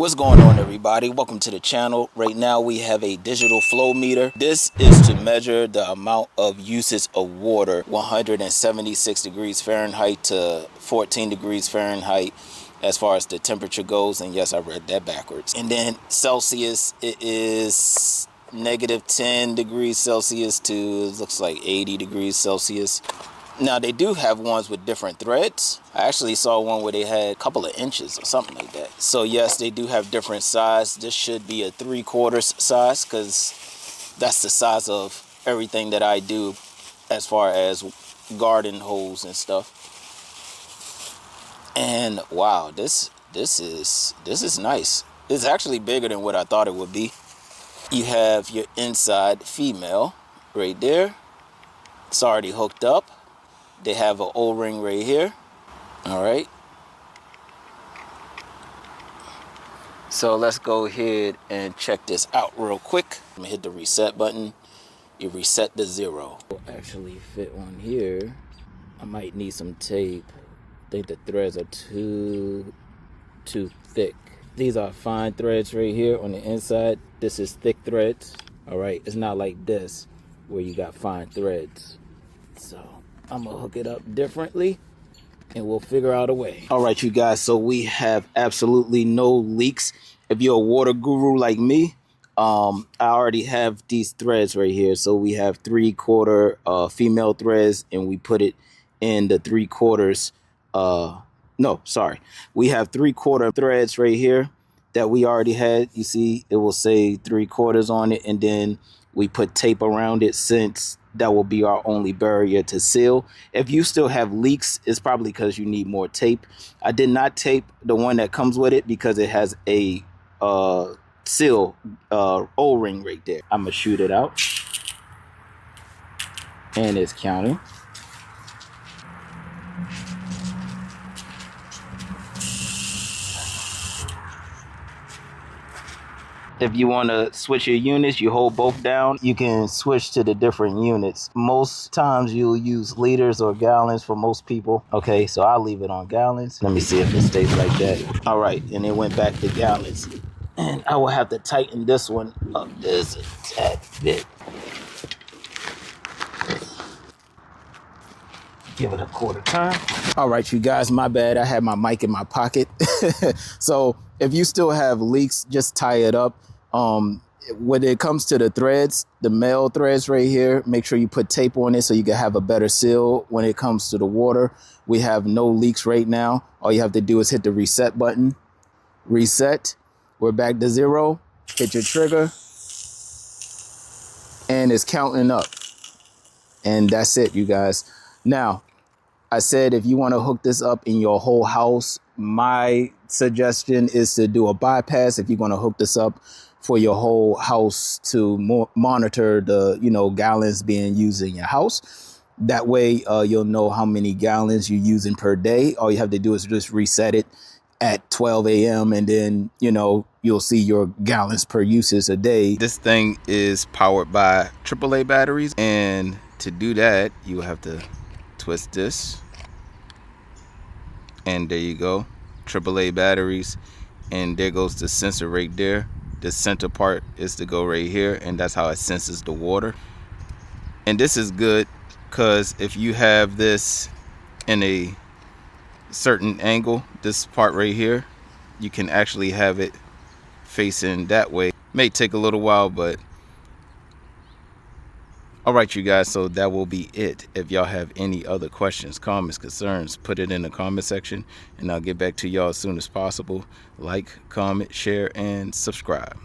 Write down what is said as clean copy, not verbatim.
What's going on, everybody? Welcome to the channel. Right now we have a digital flow meter. This is to measure the amount of usage of water, 176 degrees Fahrenheit to 14 degrees Fahrenheit as far as the temperature goes. And yes, I read that backwards. And then Celsius, it is negative 10 degrees Celsius to, it looks like 80 degrees Celsius. Now, they do have ones with different threads. I actually saw one where they had a couple of inches or something like that. So yes, they do have different size. This should be a 3/4 size because that's the size of everything that I do as far as garden hose and stuff. And wow, this is nice. It's actually bigger than what I thought it would be. You have your inside female right there. It's already hooked up. They have an O-ring right here. All right. So let's go ahead and check this out real quick. I'm gonna hit the reset button. You reset to 0. Will actually fit on here. I might need some tape. I think the threads are too thick. These are fine threads right here on the inside. This is thick threads. All right. It's not like this where you got fine threads. So I'm gonna hook it up differently and we'll figure out a way. All right, you guys, so we have absolutely no leaks. If you're a water guru like me, I already have these threads right here. So we have 3/4 female threads and we put it in the 3/4 no, sorry. We have 3/4 threads right here that we already had. You see, it will say 3/4 on it, and then we put tape around it since that will be our only barrier to seal. If you still have leaks, it's probably because you need more tape. I did not tape the one that comes with it because it has a seal O-ring right there. I'm gonna shoot it out and it's counting. If you want to switch your units, you hold both down. You can switch to the different units. Most times you'll use liters or gallons for most people. Okay, so I'll leave it on gallons. Let me see if it stays like that. All right, and it went back to gallons. And I will have to tighten this one up just a tad bit. Give it a 1/4 turn. All right, you guys, my bad. I had my mic in my pocket. So if you still have leaks, just tie it up. When it comes to the threads, the male threads right here, make sure you put tape on it so you can have a better seal. When it comes to the water, we have no leaks right now. All you have to do is hit the reset button. Reset. We're back to 0. Hit your trigger. And it's counting up. And that's it, you guys. Now, I said if you want to hook this up in your whole house, my suggestion is to do a bypass if you're going to hook this up for your whole house to monitor the, gallons being used in your house. That way you'll know how many gallons you're using per day. All you have to do is just reset it at 12 a.m. and then, you'll see your gallons per usage a day. This thing is powered by AAA batteries. And to do that, you have to twist this. And there you go, AAA batteries. And there goes the sensor right there. The center part is to go right here, and that's how it senses the water. And this is good because if you have this in a certain angle, this part right here, you can actually have it facing that way. May take a little while, but all right, you guys, so that will be it. If y'all have any other questions, comments, concerns, put it in the comment section and I'll get back to y'all as soon as possible. Like, comment, share, and subscribe.